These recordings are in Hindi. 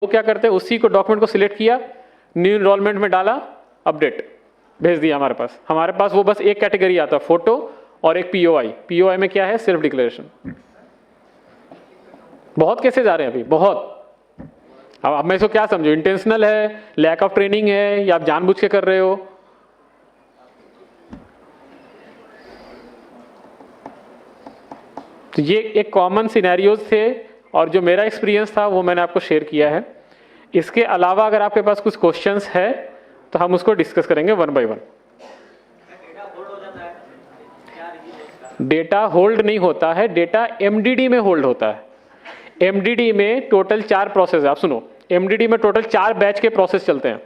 वो क्या करते हैं, उसी को डॉक्यूमेंट को सिलेक्ट किया, न्यू इनरोलमेंट में डाला, अपडेट भेज दिया हमारे पास। हमारे पास वो बस एक कैटेगरी आता, फोटो और एक पीओआई। पीओआई में क्या है, सेल्फ डिक्लेरेशन। बहुत केसेस आ रहे हैं अभी, बहुत। अब मैं इसको क्या समझू, इंटेंशनल है, लैक ऑफ ट्रेनिंग है, या आप जानबूझ के कर रहे हो? तो ये एक कॉमन सिनेरियोज थे और जो मेरा एक्सपीरियंस था वो मैंने आपको शेयर किया है। इसके अलावा अगर आपके पास कुछ क्वेश्चंस है तो हम उसको डिस्कस करेंगे one by one. Data hold नहीं होता है, डेटा एमडीडी में होल्ड होता है। एमडीडी में टोटल 4 प्रोसेस है। आप सुनो, एमडीडी में टोटल 4 बैच के प्रोसेस चलते हैं,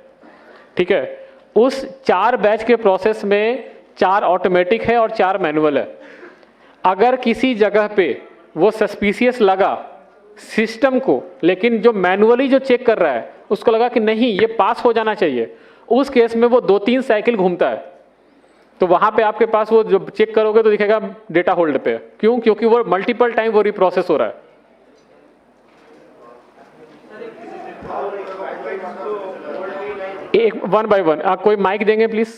ठीक है। उस 4 बैच के प्रोसेस में 4 ऑटोमेटिक है और 4 मैनुअल है। अगर किसी जगह पे वो सस्पिशियस लगा सिस्टम को, लेकिन जो मैनुअली जो चेक कर रहा है उसको लगा कि नहीं ये पास हो जाना चाहिए, उस केस में वो 2-3 साइकिल घूमता है। तो वहां पे आपके पास वो जो चेक करोगे तो दिखेगा डेटा होल्ड पे। क्यों? क्योंकि वो मल्टीपल टाइम वो रिप्रोसेस हो रहा है। एक वन बाय वन। कोई माइक देंगे प्लीज?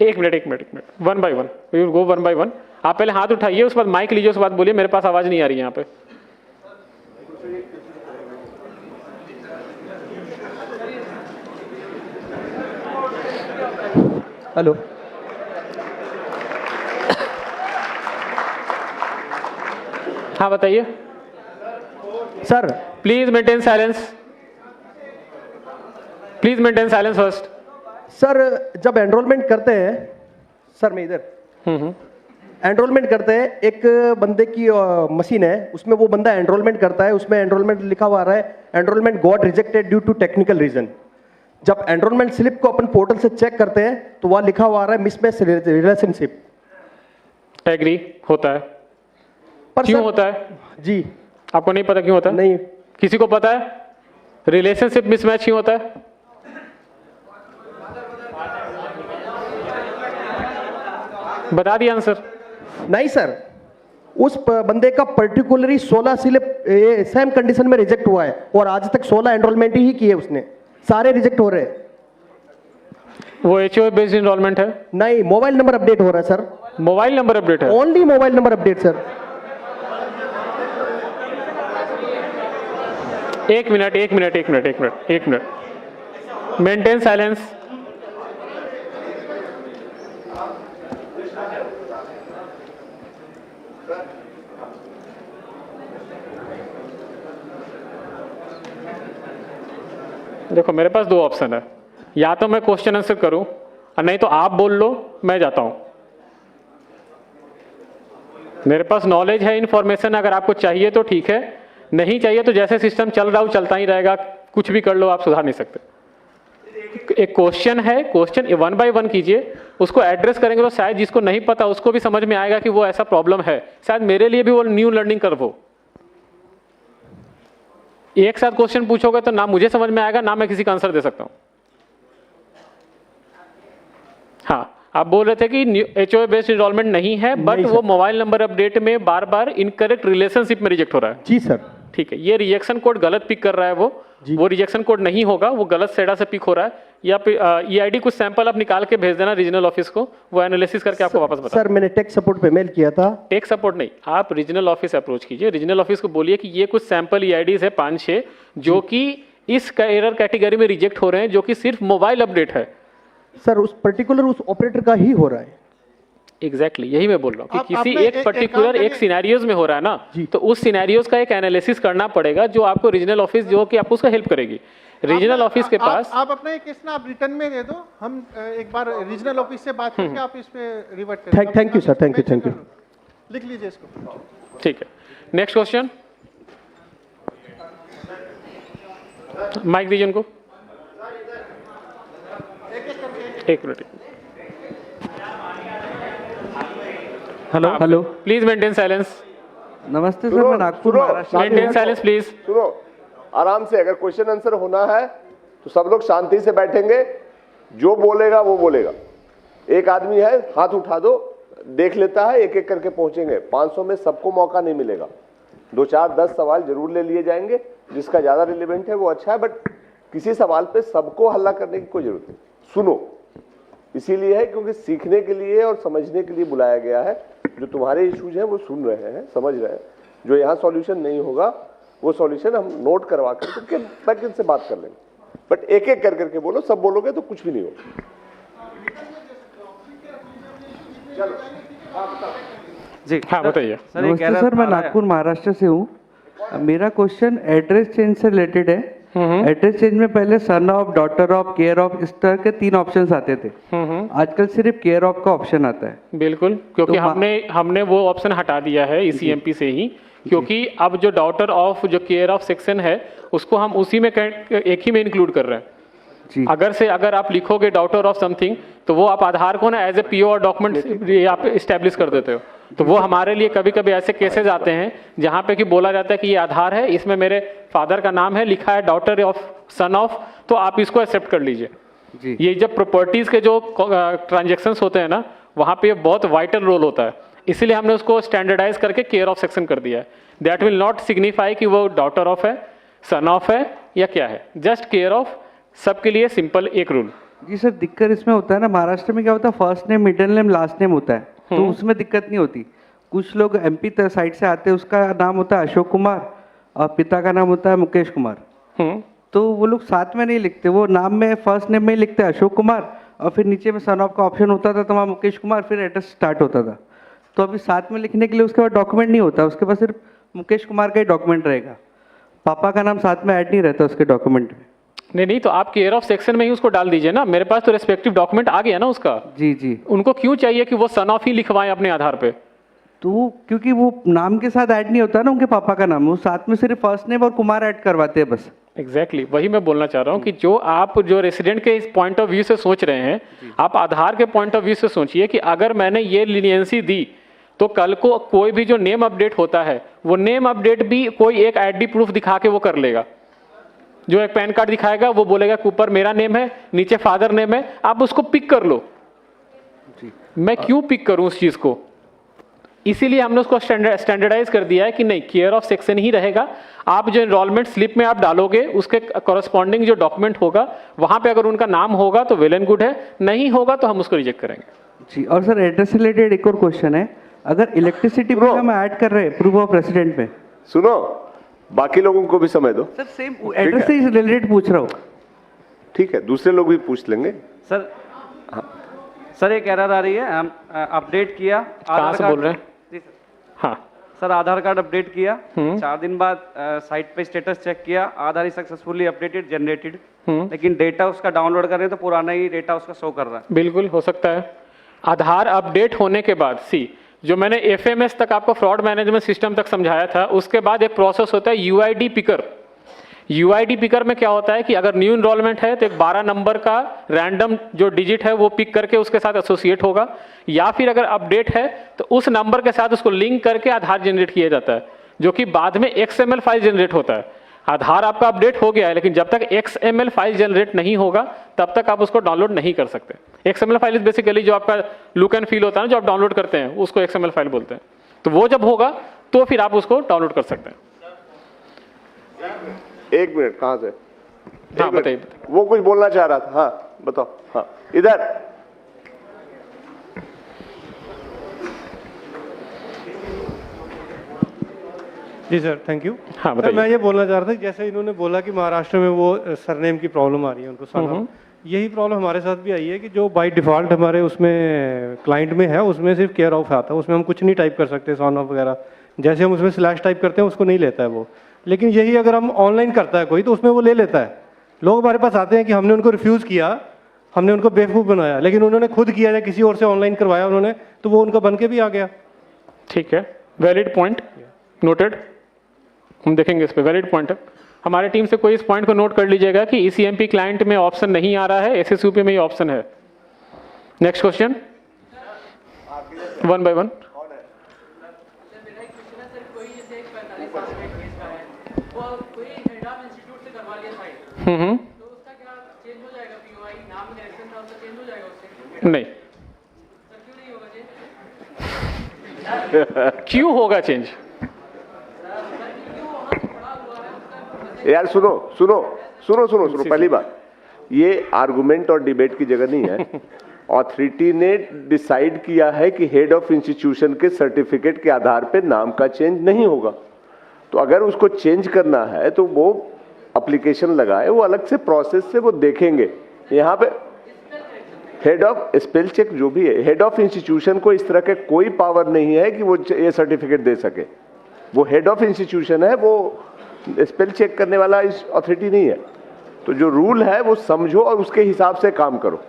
एक minute, one by one, we will go one by one. आप पहले हाथ उठाइए, उसके बाद माइक लीजिए, उसके बाद बोलिए। मेरे पास आवाज नहीं आ रही है यहाँ पे। हेलो हाँ बताइए sir. Please maintain silence, please maintain silence first. Sir जब एनरोलमेंट करते हैं, सर मैं इधर एनरोलमेंट करते हैं, एक बंदे की मशीन है, उसमें वो बंदा एनरोलमेंट करता है, उसमें एनरोलमेंट लिखा हुआ आ रहा है enrolment got rejected due to technical reason. जब एनरोलमेंट स्लिप को अपन पोर्टल से चेक करते हैं तो वहां लिखा हुआ आ रहा है मिसमैच रिलेशनशिप। एग्री होता है, पर क्यों सर, होता है जी आपको नहीं पता क्यों होता है? नहीं। किसी को पता है रिलेशनशिप मिसमैच क्यों होता है? बता दिया आंसर। नहीं सर, उस बंदे का पर्टिकुलरली 16 स्लिप सेम कंडीशन में रिजेक्ट हुआ है और आज तक 16 एनरोलमेंट ही किए उसने, सारे रिजेक्ट हो रहे हैं। वो एचओए बेस्ड इनरोलमेंट है? नहीं, मोबाइल नंबर अपडेट हो रहा है सर। मोबाइल नंबर अपडेट है? Only mobile number update sir. एक मिनट, मेंटेन साइलेंस। देखो मेरे पास 2 ऑप्शन है, या तो मैं क्वेश्चन आंसर करूं और नहीं तो आप बोल लो, मैं जाता हूं। मेरे पास नॉलेज है, इंफॉर्मेशन अगर आपको चाहिए तो ठीक है, नहीं चाहिए तो जैसे सिस्टम चल रहा हो चलता ही रहेगा, कुछ भी कर लो, आप सुधार नहीं सकते। एक क्वेश्चन है, क्वेश्चन 1 बाय 1 कीजिए, उसको एड्रेस करेंगे तो शायद जिसको नहीं पता उसको भी समझ में आएगा कि वो ऐसा प्रॉब्लम है। शायद मेरे लिए भी वो न्यू लर्निंग कर वो। एक साथ क्वेश्चन पूछोगे तो ना मुझे समझ में आएगा ना मैं किसी का आंसर दे सकता हूं। हाँ, आप बोल रहे थे कि एचओए बेस्ड इनरोलमेंट नहीं है, बट वो मोबाइल नंबर अपडेट में बार बार इनकरेक्ट रिलेशनशिप में रिजेक्ट हो रहा है। जी सर। ठीक है, ये रिजेक्शन कोड गलत पिक कर रहा है वो रिजेक्शन कोड नहीं होगा, वो गलत सेडा से पिक हो रहा है। या ईआईडी कुछ सैंपल आप निकाल के भेज देना रीजनल ऑफिस को, वो एनालिसिस करके आपको वापस बता। सर मैंने टेक सपोर्ट पे मेल किया था। टेक सपोर्ट नहीं, आप रीजनल ऑफिस अप्रोच कीजिए, रीजनल ऑफिस को बोलिए कि ये कुछ सैंपल ईआईडीज है 5-6 जो कि इस एरर कैटेगरी में रिजेक्ट हो रहे हैं, जो कि सिर्फ मोबाइल अपडेट है। सर उस पर्टिकुलर उस ऑपरेटर का ही हो रहा है। एग्जैक्टली यही मैं बोल रहा हूँ कि किसी एक पर्टिकुलर एक सिनेरियोज में हो रहा है ना, तो उस सिनेरियोज का एक एनालिसिस करना पड़ेगा जो आपको रीजनल ऑफिस जो कि आपको उसका हेल्प करेगी। रीजनल ऑफिस के पास आप अपना एक केस ना आप रिटर्न में दे दो, हम एक बार रीजनल ऑफिस से बात करके आप इस पे रिवर्ट करें। Thank you sir, thank you. लिख लीजिए इसको। ठीक है, नेक्स्ट क्वेश्चन। माइक दीजिए उनको। एक minute. Hello please maintain silence. नमस्ते सर, मैं Nagpur Maharashtra. Maintain silence please. सुनो आराम से, अगर क्वेश्चन आंसर होना है तो सब लोग शांति से बैठेंगे, जो बोलेगा वो बोलेगा। एक आदमी है, हाथ उठा दो, देख लेता है, एक एक करके पहुंचेंगे। 500 में सबको मौका नहीं मिलेगा। 2-4-10 सवाल जरूर ले लिए जाएंगे, जिसका ज्यादा रिलेवेंट है वो अच्छा है, बट किसी सवाल पे सबको हल्ला करने की कोई जरूरत नहीं। सुनो, इसीलिए है क्योंकि सीखने के लिए और समझने के लिए बुलाया गया है। जो तुम्हारे इश्यूज हैं वो सुन रहे हैं, समझ रहे हैं। जो यहाँ सॉल्यूशन नहीं होगा वो सॉल्यूशन हम नोट करवा करके बैक से बात कर लेंगे, बट एक एक कर करके बोलो, सब बोलोगे तो कुछ भी नहीं होगा। चलो जी हाँ बताइए। सर, ये कह रहा सर मैं नागपुर महाराष्ट्र से हूँ। मेरा क्वेश्चन एड्रेस चेंज से रिलेटेड है। एड्रेस चेंज में पहले son of, daughter of, care of, इस तरह के 3 ऑप्शंस आते थे। आजकल सिर्फ केयर ऑफ का ऑप्शन आता है। बिल्कुल, क्योंकि हमने वो ऑप्शन हटा दिया है ECMP से ही, क्योंकि अब जो डॉटर ऑफ, जो केयर ऑफ सेक्शन है, उसको हम उसी में एक ही में इंक्लूड कर रहे हैं जी। अगर आप लिखोगे डॉटर ऑफ समथिंग, तो वो आप आधार को ना एज ए PO और डॉक्यूमेंट आप इस्टेब्लिश कर देते हो। तो वो हमारे लिए कभी कभी ऐसे केसेस आते हैं जहाँ पे कि बोला जाता है कि ये आधार है, इसमें मेरे फादर का नाम है, लिखा है डॉटर ऑफ, सन ऑफ, तो आप इसको एक्सेप्ट कर लीजिए जी। ये जब प्रॉपर्टीज के जो ट्रांजेक्शंस होते हैं ना, वहाँ पे ये बहुत वाइटल रोल होता है, इसीलिए हमने उसको स्टैंडर्डाइज करके केयर ऑफ सेक्शन कर दिया है। दैट विल नॉट सिग्निफाई कि वो डॉटर ऑफ है, सन ऑफ है या क्या है, जस्ट केयर ऑफ, सबके लिए सिंपल एक रूल। जी सर, दिक्कत इसमें होता है ना, महाराष्ट्र में क्या होता है, first name, middle name, last name होता है, तो उसमें दिक्कत नहीं होती। कुछ लोग MP साइड से आते हैं, उसका नाम होता है अशोक कुमार और पिता का नाम होता है मुकेश कुमार, तो वो लोग साथ में नहीं लिखते, वो नाम में फर्स्ट नेम में ही लिखते हैं अशोक कुमार, और फिर नीचे में सन ऑफ का ऑप्शन होता था, तो वहाँ मुकेश कुमार, फिर एड्रेस स्टार्ट होता था। तो अभी साथ में लिखने के लिए उसके बाद डॉक्यूमेंट नहीं होता, उसके पास सिर्फ मुकेश कुमार का ही डॉक्यूमेंट रहेगा, पापा का नाम साथ में ऐड नहीं रहता उसके डॉक्यूमेंट में। नहीं, तो आप केयर ऑफ सेक्शन में ही उसको डाल दीजिए ना, मेरे पास तो रेस्पेक्टिव डॉक्यूमेंट आ गया ना उसका। जी जी। उनको क्यों चाहिए कि वो सन ऑफ ही लिखवाएं अपने आधार पे? तो क्योंकि वो नाम के साथ ऐड नहीं होता ना उनके पापा का नाम, वो साथ में सिर्फ फर्स्ट नेम और कुमार ऐड करवाते हैं बस। एग्जैक्टली वही मैं बोलना चाह रहा हूँ कि जो रेसिडेंट के इस पॉइंट ऑफ व्यू से सोच रहे हैं, आप आधार के पॉइंट ऑफ व्यू से सोचिए कि अगर मैंने ये लीनियंसी दी, तो कल को कोई भी जो नेम अपडेट होता है, वो नेम अपडेट भी कोई एक ID प्रूफ दिखा के वो कर लेगा। जो एक पैन कार्ड दिखाएगा, वो बोलेगा कि ऊपर मेरा नेम है, नीचे फादर नेम है, आप उसको पिक कर लो। मैं क्यों पिक करूं उस चीज को? इसीलिए हमने उसको स्टैंडर्डाइज कर दिया है कि नहीं, केयर ऑफ सेक्शन ही रहेगा। आप जो एनरोलमेंट स्लिप में आप डालोगे, उसके कॉरेस्पॉन्डिंग जो डॉक्यूमेंट होगा, वहां पे अगर उनका नाम होगा तो वेल एंड गुड है, नहीं होगा तो हम उसको रिजेक्ट करेंगे। जी। और सर एड्रेस से रिलेटेड एक और क्वेश्चन है, अगर इलेक्ट्रिसिटी बिल हम ऐड कर रहे हैं प्रूफ ऑफ रेसिडेंट में, सुनो, बाकी लोगों को भी समय दो। सर सेम एड्रेस से रिलेटेड पूछ रहा हूँ। ठीक है, दूसरे लोग भी पूछ लेंगे। सर सर एक एरर आ रही है, हम अपडेट किया, कहाँ से बोल रहे हैं? जी सर। हाँ सर आधार कार्ड अपडेट किया, 4 दिन बाद साइट पे स्टेटस चेक किया, आधार इज सक्सेसफुली अपडेटेड जनरेटेड, लेकिन डेटा उसका डाउनलोड कर रहे हैं तो पुराना ही डेटा उसका शो कर रहा है। बिल्कुल हो सकता है। आधार अपडेट होने के बाद जो मैंने FMS तक आपको फ्रॉड मैनेजमेंट सिस्टम तक समझाया था, उसके बाद एक प्रोसेस होता है UID पिकर। UID पिकर में क्या होता है कि अगर न्यू इनरोलमेंट है तो एक 12 नंबर का रैंडम जो डिजिट है वो पिक करके उसके साथ एसोसिएट होगा, या फिर अगर अपडेट है तो उस नंबर के साथ उसको लिंक करके आधार जनरेट किया जाता है, जो कि बाद में XML फाइल जनरेट होता है। आधार आपका अपडेट हो गया है, लेकिन जब तक XML फाइल जनरेट नहीं होगा तब तक आप उसको डाउनलोड नहीं कर सकते। XML फाइल इज बेसिकली जो आपका लुक एंड फील होता है ना, जो आप डाउनलोड करते हैं, उसको XML फाइल बोलते हैं। तो वो जब होगा तो फिर आप उसको डाउनलोड कर सकते हैं। 1 मिनट, कहाँ से? हाँ बताइए। वो कुछ बोलना चाह रहा था, हाँ बताओ। हाँ इधर। जी सर, थैंक यू। हाँ सर बताइए। मैं ये बोलना चाह रहा था, जैसे इन्होंने बोला कि महाराष्ट्र में वो सरनेम की प्रॉब्लम आ रही है उनको, सरनेम, यही प्रॉब्लम हमारे साथ भी आई है कि जो बाय डिफ़ॉल्ट हमारे उसमें क्लाइंट में है, उसमें सिर्फ केयर ऑफ आता है, उसमें हम कुछ नहीं टाइप कर सकते, सन ऑफ वगैरह, जैसे हम उसमें स्लैश टाइप करते हैं उसको नहीं लेता है वो। लेकिन यही अगर हम ऑनलाइन करता है कोई तो उसमें वो ले लेता है। लोग हमारे पास आते हैं कि हमने उनको रिफ्यूज़ किया, हमने उनको बेवकूफ़ बनाया, लेकिन उन्होंने खुद किया या किसी और से ऑनलाइन करवाया उन्होंने, तो वो उनका बन के भी आ गया। ठीक है, वैलिड पॉइंट, नोटेड। हम देखेंगे इस पे, वैलिड पॉइंट है। हमारे टीम से कोई इस पॉइंट को नोट कर लीजिएगा कि ECMP क्लाइंट में ऑप्शन नहीं आ रहा है, SSUP में ही ऑप्शन है। Next question, 1 by 1। नहीं, क्यों होगा चेंज? यार सुनो सुनो सुनो सुनो सुनो, पहली बात, ये आर्गुमेंट और डिबेट की जगह नहीं है। ऑथोरिटी ने डिसाइड किया है कि हेड ऑफ इंस्टीट्यूशन के सर्टिफिकेट के आधार पे नाम का चेंज नहीं होगा, तो अगर उसको चेंज करना है तो वो एप्लीकेशन लगाए, वो अलग से प्रोसेस से वो देखेंगे। यहाँ पे हेड ऑफ स्पेल चेक जो भी है, हेड ऑफ इंस्टीट्यूशन को इस तरह के कोई पावर नहीं है कि वो ये सर्टिफिकेट दे सके। वो हेड ऑफ इंस्टीट्यूशन है, वो स्पेल चेक करने वाला इस अथॉरिटी नहीं है। तो जो रूल है वो समझो और उसके हिसाब से काम करो,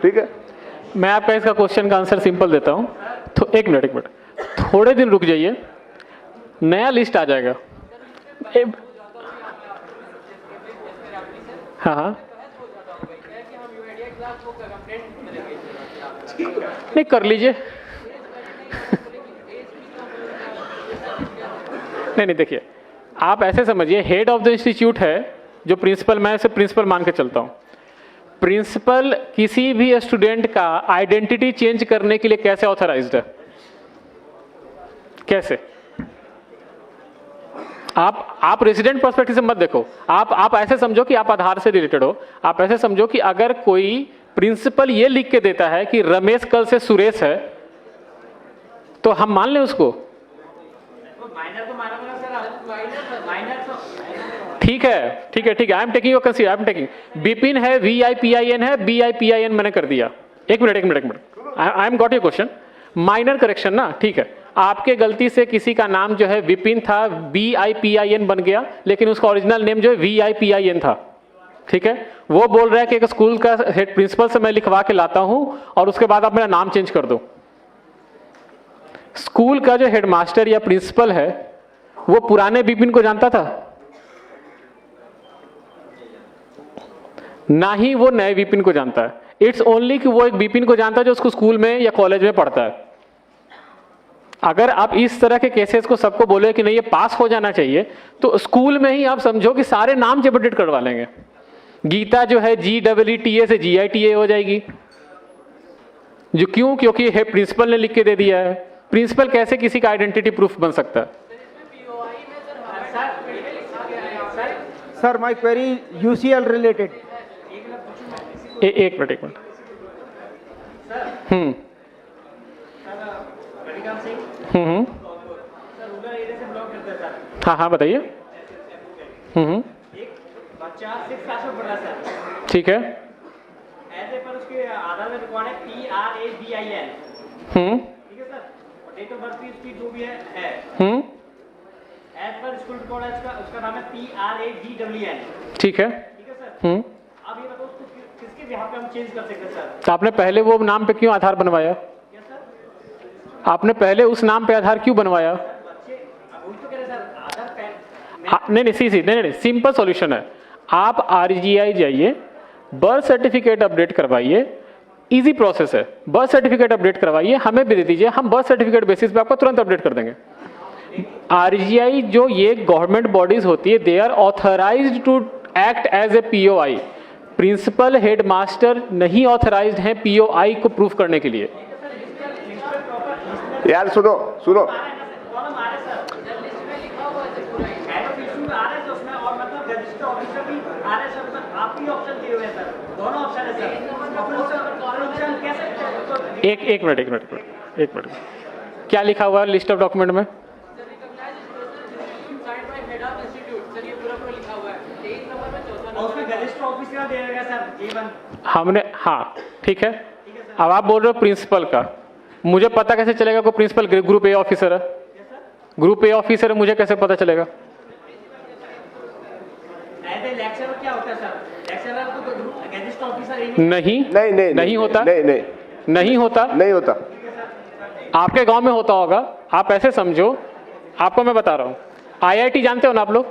ठीक है। मैं आपका इसका क्वेश्चन का आंसर सिंपल देता हूं। तो एक मिनट, थोड़े दिन रुक जाइए, नया लिस्ट आ जाएगा। हाँ हाँ, नहीं कर लीजिए। नहीं देखिए, आप ऐसे समझिए, हेड ऑफ द इंस्टीट्यूट है जो प्रिंसिपल, मैं इसे प्रिंसिपल मान के चलता हूं। प्रिंसिपल किसी भी स्टूडेंट का आइडेंटिटी चेंज करने के लिए कैसे ऑथराइज्ड है? कैसे? आप रेजिडेंट पर्सपेक्टिव से मत देखो, आप ऐसे समझो कि आप आधार से रिलेटेड हो। आप ऐसे समझो कि अगर कोई प्रिंसिपल ये लिख के देता है कि रमेश कल से सुरेश है, तो हम मान लें उसको? ठीक है, ठीक है, ठीक है, I am taking your consider, I am taking. Bipin है, VIPIN है, BIPIN मैंने कर दिया। एक minute, I am got your question. Minor correction ना, ठीक है। आपके गलती से किसी का नाम जो है विपिन था, BIPIN बन गया, लेकिन उसका ओरिजिनल नेम जो है VIPIN था, ठीक है। वो बोल रहा है कि एक स्कूल का हेड प्रिंसिपल से मैं लिखवा के लाता हूं और उसके बाद आप मेरा नाम चेंज कर दो। स्कूल का जो हेडमास्टर या प्रिंसिपल है वो पुराने बिपिन को जानता था? ना ही वो नए विपिन को जानता है। इट्स ओनली कि वो एक विपिन को जानता है जो उसको स्कूल में या कॉलेज में पढ़ता है। अगर आप इस तरह के केसेस को सबको बोले कि नहीं ये पास हो जाना चाहिए, तो स्कूल में ही आप समझो कि सारे नाम से अपडेट करवा लेंगे। गीता जो है GEETA से GITA हो जाएगी। जो क्यों? क्योंकि है प्रिंसिपल ने लिख के दे दिया है। प्रिंसिपल कैसे किसी का आइडेंटिटी प्रूफ बन सकता है? Sir my query UCL related. एक मिनट। हाँ बताइए। बच्चा 6 क्लास में पढ़ रहा सर, ठीक है। ऐसे पर उसके आधार में रिकॉर्ड है PRABIN, ठीक है सर, और डेट ऑफ बर्थ भी उसकी जो भी है एज पर स्कूल रिकॉर्ड है उसका नाम है PRAGWN, ठीक है सर। अब ये बताओ उसको किसके बिहाफ पे हम चेंज कर सकते हैं सर? तो आपने पहले वो नाम पे क्यों आधार बनवाया? क्या सर? आपने पहले उस नाम पे आधार क्यों बनवाया? बच्चे अब वही तो कह रहे सर, आधार पैन नहीं, सिंपल सॉल्यूशन है। आप RGI जाइए, बर्थ सर्टिफिकेट अपडेट करवाइए, इजी प्रोसेस है। बर्थ सर्टिफिकेट अपडेट करवाइए, हमें भी दे दीजिए, हम बर्थ सर्टिफिकेट बेसिस पे आपको तुरंत अपडेट कर देंगे। RGI जो ये गवर्नमेंट बॉडीज होती है, they are authorised to act as a POI। Principal headmaster नहीं ऑथराइज्ड हैं POI को प्रूफ करने के लिए। यार सुनो सुनो, एक मिनट, क्या लिखा हुआ है लिस्ट ऑफ डॉक्यूमेंट में? हमने, हाँ ठीक है। अब आप बोल रहे हो प्रिंसिपल का, मुझे पता कैसे चलेगा कोई प्रिंसिपल ग्रुप A ऑफिसर है? ग्रुप A ऑफिसर है, मुझे कैसे पता चलेगा? लेक्चरर क्या होता है सर? लेक्चरर तो गेजिस्ट ऑफिसर नहीं होता। आपके गांव में होता होगा, आप ऐसे समझो, आपको मैं बता रहा हूं, IIT जानते हो ना आप लोग?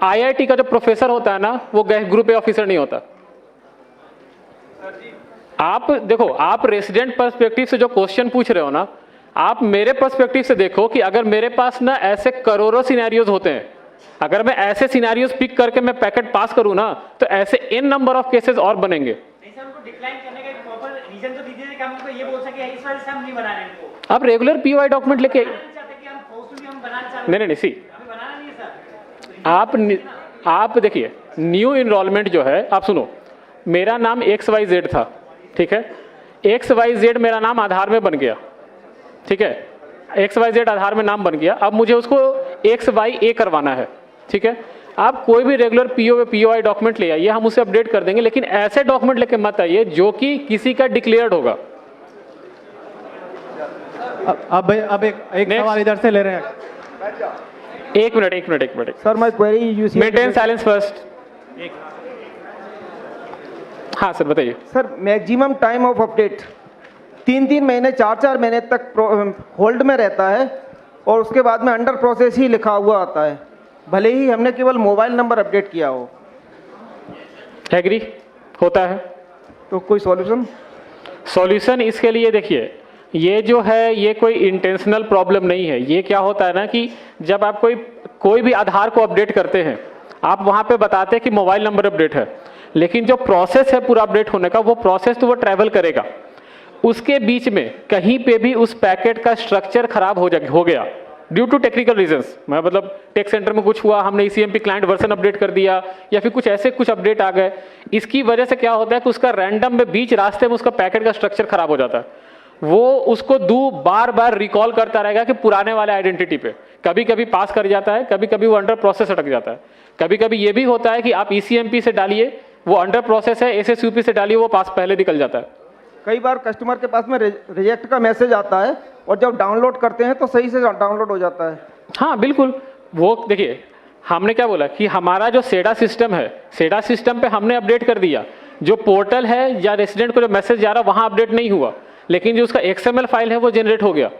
IIT का जो प्रोफेसर होता है ना, वो ग्रुप A ऑफिसर नहीं होता। आप देखो, आप रेसिडेंट पर्सपेक्टिव से जो क्वेश्चन पूछ रहे हो ना, आप मेरे पर्सपेक्टिव से देखो कि अगर मेरे पास ना ऐसे करोड़ों सिनेरियोज होते हैं, अगर मैं ऐसे सिनेरियोज पिक करके मैं पैकेट पास करूं ना, तो ऐसे n नंबर ऑफ केसेस और बनेंगे। नहीं सर, उनको डिक्लाइन करने का एक प्रॉपर रीजन तो दीजिए कि हम उनको ये बोल सके इस वजह से हम नहीं बना रहे इनको। आप रेगुलर POI डॉक्यूमेंट लेके, चाहते कि हम फोर्सफुली हम बनाना चाहते हैं। नहीं सी, अभी बनाना नहीं है सर। आप देखिए न्यू इनरोलमेंट जो है, आप सुनो, मेरा नाम XYZ था, ठीक है, XYZ मेरा नाम आधार में बन गया, ठीक है, XYZ आधार में नाम बन गया, अब मुझे उसको XYA करवाना है, ठीक है। आप कोई भी रेगुलर POI डॉक्यूमेंट ले आइए, हम उसे अपडेट कर देंगे, लेकिन ऐसे डॉक्यूमेंट लेके मत आइए जो कि किसी का डिक्लेयर्ड होगा। अब एक सवाल इधर से ले रहे हैं। एक minute sir my query UC maintain silence first. हाँ सर बताइए। Sir maximum time of update 3 महीने 4 महीने तक होल्ड में रहता है और उसके बाद में अंडर प्रोसेस ही लिखा हुआ आता है, भले ही हमने केवल मोबाइल नंबर अपडेट किया हो। एग्री होता है। तो कोई सॉल्यूशन इसके लिए देखिए, ये जो है ये कोई इंटेंशनल प्रॉब्लम नहीं है। ये क्या होता है ना कि जब आप कोई भी आधार को अपडेट करते हैं, आप वहाँ पे बताते हैं कि मोबाइल नंबर अपडेट है, लेकिन जो प्रोसेस है पूरा अपडेट होने का, वो प्रोसेस तो वो ट्रैवल करेगा, उसके बीच में कहीं पे भी उस पैकेट का स्ट्रक्चर खराब हो गया ड्यू टू टेक्निकल रीजंस, मैं मतलब टेक सेंटर में कुछ हुआ, हमने ECMP क्लाइंट वर्जन अपडेट कर दिया, या फिर कुछ अपडेट आ गए, इसकी वजह से क्या होता है कि उसका रैंडम में बीच रास्ते में उसका पैकेट का स्ट्रक्चर खराब हो जाता है। वो उसको बार बार रिकॉल करता रहेगा कि पुराने वाले आइडेंटिटी पे, कभी कभी पास कर जाता है, कभी कभी वो अंडर प्रोसेस अटक जाता है, कभी कभी ये भी होता है कि आप ECMP से डालिए, वो अंडर प्रोसेस है, SSUP से डालिए, वो पास पहले निकल जाता है। कई बार कस्टमर के पास में रिजेक्ट का मैसेज आता है और जब डाउनलोड करते हैं तो सही से डाउनलोड हो जाता है। हाँ बिल्कुल, वो देखिए हमने क्या बोला कि हमारा जो सेडा सिस्टम है, सेडा सिस्टम पे हमने अपडेट कर दिया, जो पोर्टल है या रेसिडेंट को जो मैसेज जा रहा है वहाँ अपडेट नहीं हुआ, लेकिन जो उसका XML फाइल है वो जनरेट हो गया,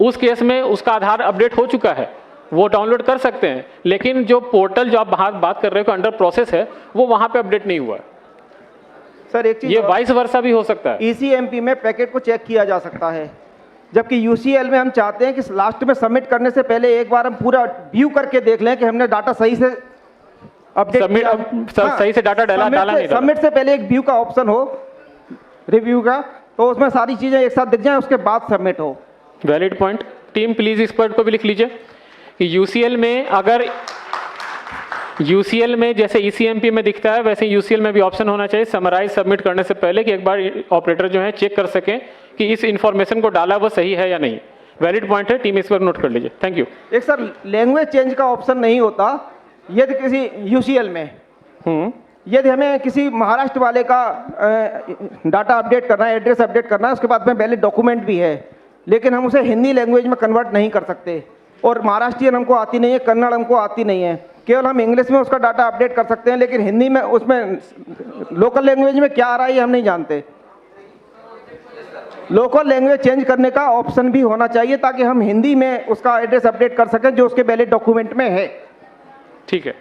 उस केस में उसका आधार अपडेट हो चुका है, वो डाउनलोड कर सकते हैं, लेकिन जो पोर्टल जो आप बात कर रहे हो अंडर प्रोसेस है, वो वहाँ पे अपडेट नहीं हुआ है। सर एक चीज, ये वाइस वर्सा भी हो सकता है। ECMP में पैकेट को चेक किया जा सकता है, जबकि UCL में हम चाहते हैं कि लास्ट में सबमिट करने से पहले एक बार हम पूरा व्यू करके देख लें कि हमने डाटा सही से अपडेट किया, सही से डाटा डाला नहीं डाला। सबमिट से पहले एक व्यू का ऑप्शन हो, रिव्यू का, तो उसमें सारी चीजें एक साथ दिख जाएं, उसके बाद सबमिट हो। Valid point. टीम प्लीज इस पॉइंट को भी लिख लीजिए कि UCL में अगर UCL में जैसे ECMP में दिखता है, वैसे UCL में भी ऑप्शन होना चाहिए समराइज सबमिट करने से पहले, कि एक बार ऑपरेटर जो है चेक कर सकें कि इस इंफॉर्मेशन को डाला वो सही है या नहीं। वैलिड पॉइंट है, टीम इस पर नोट कर लीजिए। Thank you. एक सर लैंग्वेज चेंज का ऑप्शन नहीं होता यदि किसी UCL में, यदि हमें किसी महाराष्ट्र वाले का डाटा अपडेट करना है, एड्रेस अपडेट करना है, उसके बाद में वैलिड डॉक्यूमेंट भी है, लेकिन हम उसे हिंदी लैंग्वेज में कन्वर्ट नहीं कर सकते, और महाराष्ट्रियन हमको आती नहीं है, कन्नड़ हमको आती नहीं है, केवल हम इंग्लिश में उसका डाटा अपडेट कर सकते हैं, लेकिन हिंदी में उसमें लोकल लैंग्वेज में क्या आ रहा है ये हम नहीं जानते। लोकल लैंग्वेज चेंज करने का ऑप्शन भी होना चाहिए ताकि हम हिंदी में उसका एड्रेस अपडेट कर सकें जो उसके वैलिड डॉक्यूमेंट में है। ठीक है,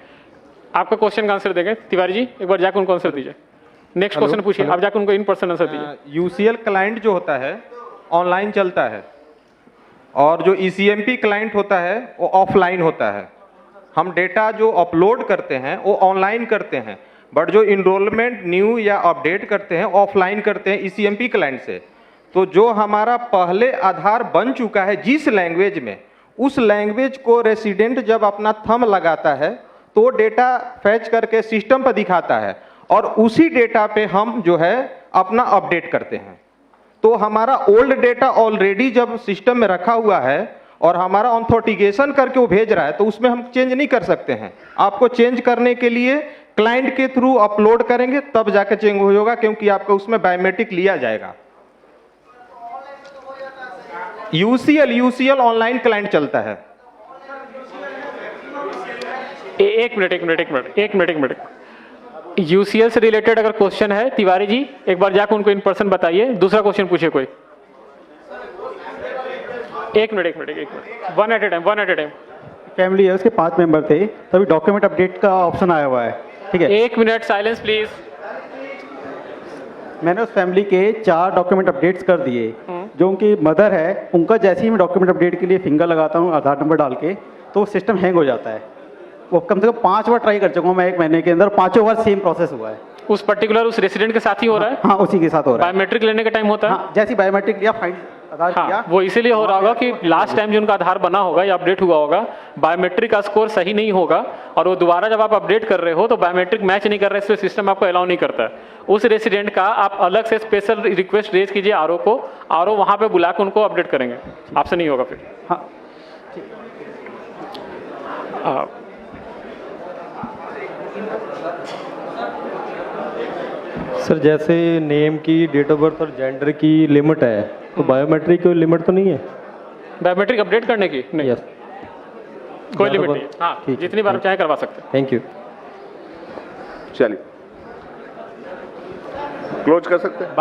आपका क्वेश्चन का आंसर देंगे तिवारी जी, एक बार जाकर उनको आंसर दीजिए। नेक्स्ट क्वेश्चन पूछिए, आप जाकर उनको इन पर्सन आंसर दीजिए। UCL क्लाइंट जो होता है ऑनलाइन चलता है और जो ECMP क्लाइंट होता है वो ऑफलाइन होता है। हम डेटा जो अपलोड करते हैं वो ऑनलाइन करते हैं, बट जो इनरोलमेंट न्यू या अपडेट करते हैं ऑफलाइन करते हैं ECMP क्लाइंट से। तो जो हमारा पहले आधार बन चुका है जिस लैंग्वेज में, उस लैंग्वेज को रेसिडेंट जब अपना थंब लगाता है तो डेटा फैच करके सिस्टम पर दिखाता है और उसी डेटा पे हम जो है अपना अपडेट करते हैं। तो हमारा ओल्ड डेटा ऑलरेडी जब सिस्टम में रखा हुआ है और हमारा ऑथेंटिकेशन करके वो भेज रहा है तो उसमें हम चेंज नहीं कर सकते हैं। आपको चेंज करने के लिए क्लाइंट के थ्रू अपलोड करेंगे तब जाके चेंज होगा, क्योंकि आपका उसमें बायोमेट्रिक लिया जाएगा। UCL ऑनलाइन क्लाइंट चलता है। एक मिनट। UCL से रिलेटेड अगर क्वेश्चन है तिवारी जी, एक बार जाकर उनको इन पर्सन बताइए। दूसरा क्वेश्चन पूछिए कोई। एक minute, one at a time. Family है, उसके 5 मेंबर थे, तभी डॉक्यूमेंट अपडेट का ऑप्शन आया हुआ है। ठीक है, 1 मिनट साइलेंस प्लीज। मैंने उस फैमिली के 4 डॉक्यूमेंट अपडेट्स कर दिए। जो उनकी मदर है, उनका जैसे ही मैं डॉक्यूमेंट अपडेट के लिए फिंगर लगाता हूँ आधार नंबर डाल के, तो सिस्टम हैंग हो जाता है। वो कम से कम 5 बार ट्राई कर चुका हूँ मैं 1 महीने के अंदर, 5 बार सेम प्रोसेस हुआ है। उस पर्टिकुलर उस रेसिडेंट के साथ ही हो रहा है? हाँ, उसी के साथ हो रहा है। बायोमेट्रिक लेने का टाइम होता है? हाँ, जैसी बायोमेट्रिक लिया फाइन आधार हाँ, किया। वो इसीलिए हो रहा होगा कि लास्ट टाइम जो उनका आधार बना होगा या अपडेट हुआ होगा, बायोमेट्रिक का स्कोर सही नहीं होगा और वो दोबारा जब आप अपडेट कर रहे हो तो बायोमेट्रिक मैच नहीं कर रहे, इसलिए सिस्टम आपको अलाउ नहीं करता है। उस रेसिडेंट का आप अलग से स्पेशल रिक्वेस्ट रेज कीजिए आरओ को, आरओ वहाँ पे बुला के उनको अपडेट करेंगे, आपसे नहीं होगा फिर। हाँ सर जैसे नेम की, डेट ऑफ बर्थ और जेंडर की लिमिट है, तो बायोमेट्रिक की लिमिट तो नहीं है? बायोमेट्रिक अपडेट करने की नहीं, यस, कोई लिमिट नहीं है। हाँ, ठीक है, जितनी बार आप चाहे करवा सकते हैं। Thank you. चलिए क्लोज कर सकते हैं।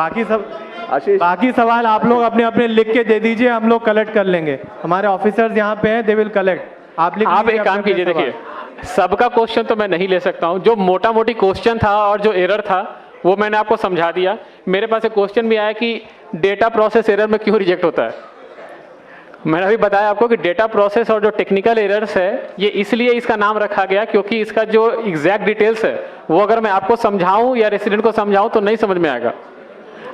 बाकी सवाल आप लोग अपने अपने लिख के दे दीजिए, हम लोग कलेक्ट कर लेंगे। हमारे ऑफिसर्स यहाँ पे हैं, दे विल कलेक्ट। आप एक काम कीजिए, देखिए सबका क्वेश्चन तो मैं नहीं ले सकता हूँ, जो मोटा मोटी क्वेश्चन था और जो एरर था वो मैंने आपको समझा दिया। मेरे पास एक क्वेश्चन भी आया कि डेटा प्रोसेस एरर में क्यों रिजेक्ट होता है। मैंने अभी बताया आपको कि डेटा प्रोसेस और जो टेक्निकल एरर्स है ये इसलिए इसका नाम रखा गया क्योंकि इसका जो एग्जैक्ट डिटेल्स है वो अगर मैं आपको समझाऊं या रेसिडेंट को समझाऊं तो नहीं समझ में आएगा।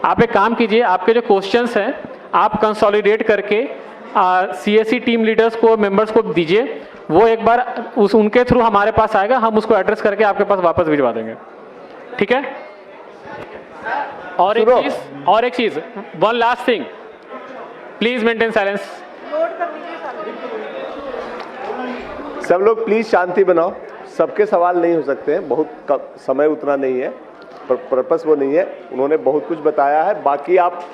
आप एक काम कीजिए, आपके जो क्वेश्चंस हैं आप कंसोलिडेट करके सीएससी टीम लीडर्स को, मेंबर्स को दीजिए, वो एक बार उनके थ्रू हमारे पास आएगा, हम उसको एड्रेस करके आपके पास वापस भिजवा देंगे, ठीक है। और एक चीज, one last thing, please maintain silence. सब लोग प्लीज शांति बनाओ, सबके सवाल नहीं हो सकते हैं, बहुत समय उतना नहीं है, पर्पस वो नहीं है, उन्होंने बहुत कुछ बताया है, बाकी आप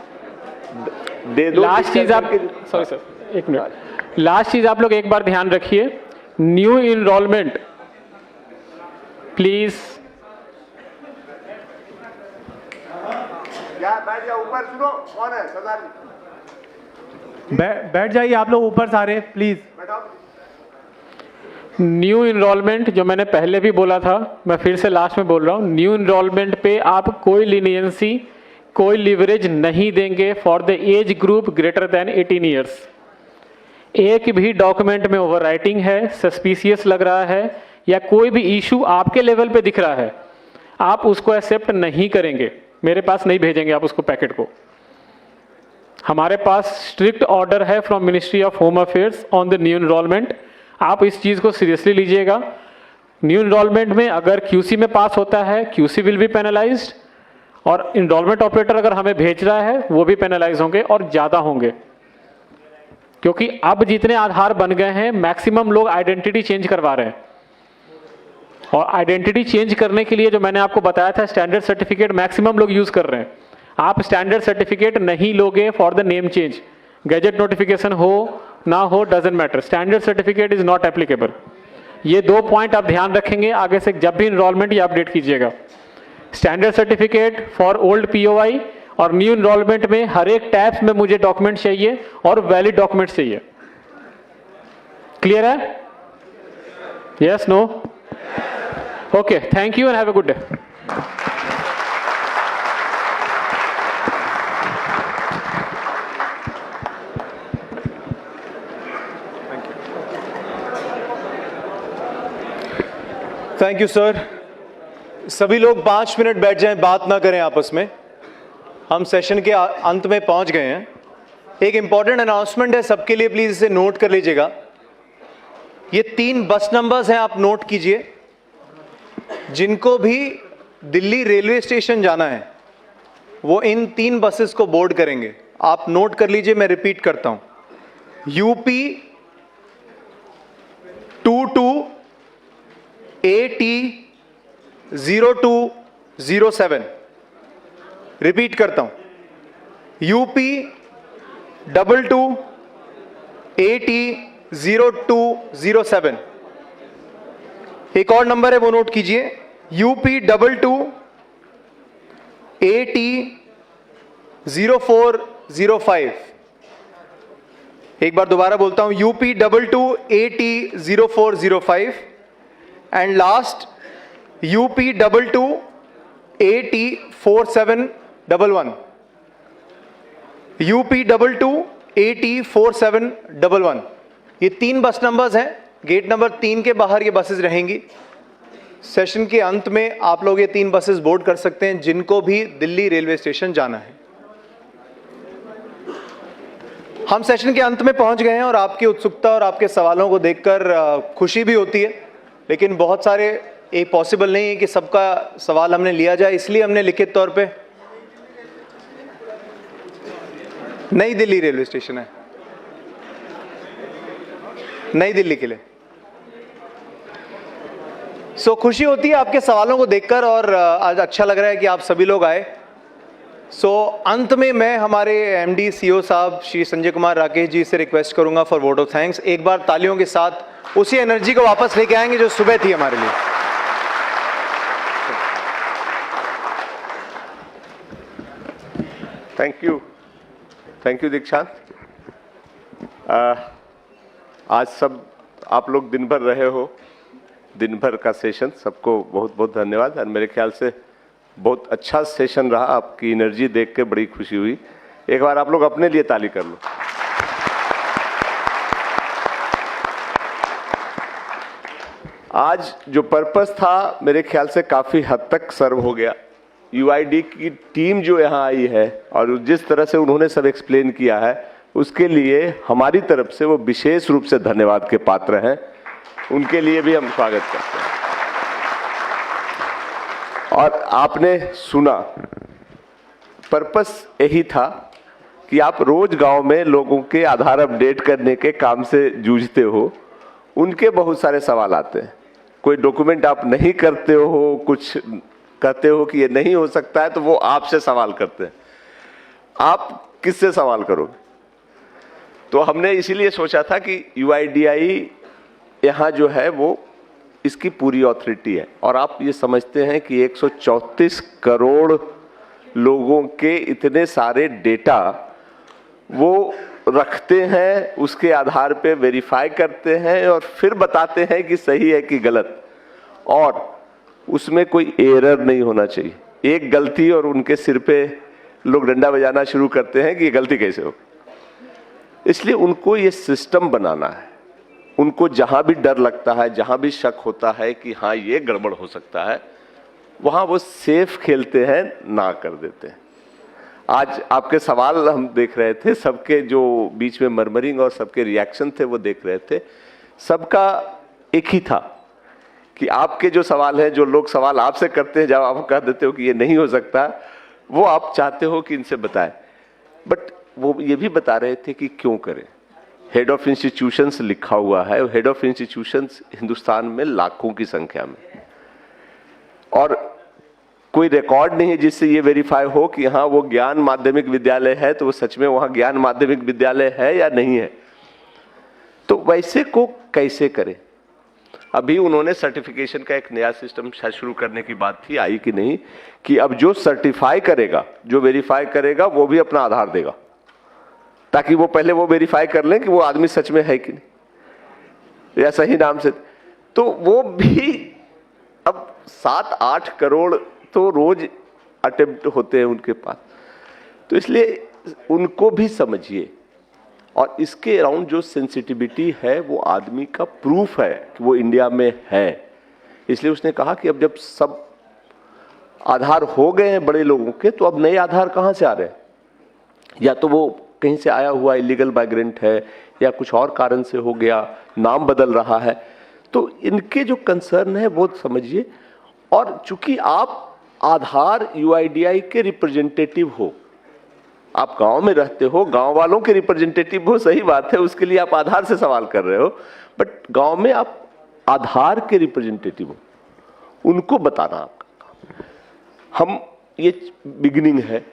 दे दो। लास्ट चीज आप, सॉरी सर एक मिनट, लास्ट चीज आप लोग एक बार ध्यान रखिए, न्यू इनरोलमेंट प्लीज। बैठ जाओ ऊपर, सुनो कौन है सरदार जी, बैठ जाइए आप लोग ऊपर सारे प्लीज। न्यू इनरोलमेंट जो मैंने पहले भी बोला था, मैं फिर से लास्ट में बोल रहा हूँ, न्यू इनरोलमेंट पे आप कोई लीनियंसी, कोई लिवरेज नहीं देंगे for the age group greater than 18 years. एक भी डॉक्यूमेंट में ओवरराइटिंग है, सस्पिशियस लग रहा है या कोई भी इशू आपके लेवल पे दिख रहा है, आप उसको एक्सेप्ट नहीं करेंगे, मेरे पास नहीं भेजेंगे आप उसको पैकेट को। हमारे पास स्ट्रिक्ट ऑर्डर है from ministry of home affairs on the new enrolment, आप इस चीज़ को सीरियसली लीजिएगा। न्यू इनरोलमेंट में अगर क्यूसी में पास होता है, क्यूसी विल बी पेनलाइज्ड, और इनरोलमेंट ऑपरेटर अगर हमें भेज रहा है वो भी पेनलाइज होंगे और ज़्यादा होंगे, क्योंकि अब जितने आधार बन गए हैं मैक्सिमम लोग आइडेंटिटी चेंज करवा रहे हैं, और आइडेंटिटी चेंज करने के लिए जो मैंने आपको बताया था स्टैंडर्ड सर्टिफिकेट मैक्सिमम लोग यूज़ कर रहे हैं। आप स्टैंडर्ड सर्टिफिकेट नहीं लोगे for the name change, gadget notification हो ना हो doesn't matter, standard certificate is not applicable. ये 2 पॉइंट आप ध्यान रखेंगे आगे से जब भी इनरोलमेंट या अपडेट कीजिएगा। Standard certificate for old POI और न्यू इनरोलमेंट में हर एक टैब्स में मुझे डॉक्यूमेंट चाहिए और वैलिड डॉक्यूमेंट चाहिए। क्लियर है? Yes, no? Okay, thank you and have a good day. Thank you sir. सभी लोग 5 मिनट बैठ जाएं, बात ना करें आपस में, हम सेशन के अंत में पहुंच गए हैं। एक इंपॉर्टेंट अनाउंसमेंट है सबके लिए, प्लीज इसे नोट कर लीजिएगा। ये 3 बस नंबर्स हैं, आप नोट कीजिए। जिनको भी दिल्ली रेलवे स्टेशन जाना है वो इन 3 बसेस को बोर्ड करेंगे, आप नोट कर लीजिए। मैं रिपीट करता हूं, यूपी 22 AT 0207, रिपीट करता हूं, यूपी 22 AT 0207। एक और नंबर है वो नोट कीजिए, यूपी 22 AT 0405। एक बार दोबारा बोलता हूं, UP 22 AT 0405 and last UP 22 AT 4711। UP 22 AT 4711। ये 3 बस नंबर्स हैं, गेट नंबर 3 के बाहर ये बसेस रहेंगी। सेशन के अंत में आप लोग ये 3 बसेस बोर्ड कर सकते हैं जिनको भी दिल्ली रेलवे स्टेशन जाना है। हम सेशन के अंत में पहुंच गए हैं और आपकी उत्सुकता और आपके सवालों को देखकर खुशी भी होती है, लेकिन बहुत सारे ये पॉसिबल नहीं है कि सबका सवाल हमने लिया जाए, इसलिए हमने लिखित तौर पे नई दिल्ली रेलवे स्टेशन है, नई दिल्ली के लिए। सो खुशी होती है आपके सवालों को देखकर और आज अच्छा लग रहा है कि आप सभी लोग आए। सो अंत में मैं हमारे एमडी सीईओ साहब श्री संजय कुमार राकेश जी से रिक्वेस्ट करूंगा फॉर वोट ऑफ थैंक्स। एक बार तालियों के साथ उसी एनर्जी को वापस लेके आएंगे जो सुबह थी हमारे लिए। थैंक यू दीक्षांत। आज सब आप लोग दिन भर रहे हो, दिन भर का सेशन, सबको बहुत बहुत धन्यवाद। और मेरे ख्याल से बहुत अच्छा सेशन रहा, आपकी एनर्जी देख के बड़ी खुशी हुई। एक बार आप लोग अपने लिए ताली कर लो। आज जो पर्पस था मेरे ख्याल से काफी हद तक सर्व हो गया। यूआईडी की टीम जो यहाँ आई है और जिस तरह से उन्होंने सब एक्सप्लेन किया है, उसके लिए हमारी तरफ से वो विशेष रूप से धन्यवाद के पात्र हैं। उनके लिए भी हम स्वागत करते हैं। और आपने सुना, पर्पस यही था कि आप रोज गांव में लोगों के आधार अपडेट करने के काम से जूझते हो, उनके बहुत सारे सवाल आते हैं। कोई डॉक्यूमेंट आप नहीं करते हो, कुछ कहते हो कि ये नहीं हो सकता है, तो वो आपसे सवाल करते हैं। आप किससे सवाल करोगे? तो हमने इसीलिए सोचा था कि यूआईडीआई यहाँ जो है वो इसकी पूरी ऑथोरिटी है। और आप ये समझते हैं कि 134 करोड़ लोगों के इतने सारे डेटा वो रखते हैं, उसके आधार पे वेरीफाई करते हैं और फिर बताते हैं कि सही है कि गलत, और उसमें कोई एरर नहीं होना चाहिए। एक गलती और उनके सिर पे लोग डंडा बजाना शुरू करते हैं कि ये गलती कैसे हो। इसलिए उनको ये सिस्टम बनाना है। उनको जहां भी डर लगता है, जहां भी शक होता है कि हाँ ये गड़बड़ हो सकता है, वहां वो सेफ खेलते हैं, ना कर देते हैं। आज आपके सवाल हम देख रहे थे, सबके जो बीच में मर्मरिंग और सबके रिएक्शन थे वो देख रहे थे। सबका एक ही था कि आपके जो सवाल हैं, जो लोग सवाल आपसे करते हैं, जब आप कह देते हो कि ये नहीं हो सकता, वो आप चाहते हो कि इनसे बताएं। बट वो ये भी बता रहे थे कि क्यों करें। हेड ऑफ इंस्टीट्यूशंस लिखा हुआ है, हेड ऑफ इंस्टीट्यूशंस हिंदुस्तान में लाखों की संख्या में, और कोई रिकॉर्ड नहीं है जिससे ये वेरीफाई हो कि हाँ वो ज्ञान माध्यमिक विद्यालय है तो वो सच में वहां ज्ञान माध्यमिक विद्यालय है या नहीं है। तो वैसे को कैसे करें? अभी उन्होंने सर्टिफिकेशन का एक नया सिस्टम शुरू करने की बात थी, आई कि नहीं, कि अब जो सर्टिफाई करेगा, जो वेरीफाई करेगा, वो भी अपना आधार देगा, ताकि वो पहले वो वेरीफाई कर लें कि वो आदमी सच में है कि नहीं या सही नाम से। तो वो भी अब 7-8 करोड़ तो रोज अटेम्प्ट होते हैं उनके पास। तो इसलिए उनको भी समझिए, और इसके अराउंड जो सेंसिटिविटी है वो आदमी का प्रूफ है कि वो इंडिया में है। इसलिए उसने कहा कि अब जब सब आधार हो गए हैं बड़े लोगों के, तो अब नए आधार कहाँ से आ रहे हैं? या तो वो कहीं से आया हुआ इलीगल माइग्रेंट है, या कुछ और कारण से हो गया, नाम बदल रहा है। तो इनके जो कंसर्न है वो समझिए। और चूंकि आप आधार यूआईडीआई के रिप्रेजेंटेटिव हो, आप गांव में रहते हो, गांव वालों के रिप्रेजेंटेटिव हो, सही बात है, उसके लिए आप आधार से सवाल कर रहे हो, बट गांव में आप आधार के रिप्रेजेंटेटिव हो, उनको बताना आपका काम। हम ये बिगिनिंग है,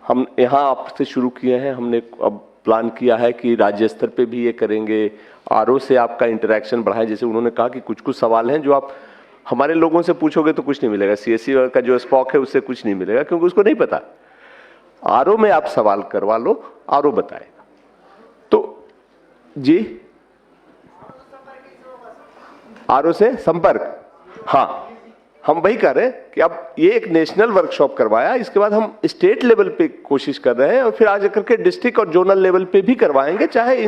हम यहाँ आपसे शुरू किए हैं, हमने अब प्लान किया है कि राज्य स्तर पे भी ये करेंगे। आरओ से आपका इंटरेक्शन बढ़ाएं। जैसे उन्होंने कहा कि कुछ सवाल हैं जो आप हमारे लोगों से पूछोगे तो कुछ नहीं मिलेगा, सीएससी का जो स्पॉक है उससे कुछ नहीं मिलेगा, क्योंकि उसको नहीं पता। आरओ में आप सवाल करवा लो, आरओ बताएगा। तो जी, आरओ से संपर्क, हाँ, हम वही कर रहे हैं कि अब ये एक नेशनल वर्कशॉप करवाया, इसके बाद हम स्टेट लेवल पे कोशिश कर रहे हैं, और फिर आगे करके डिस्ट्रिक्ट और जोनल लेवल पे भी करवाएंगे, चाहे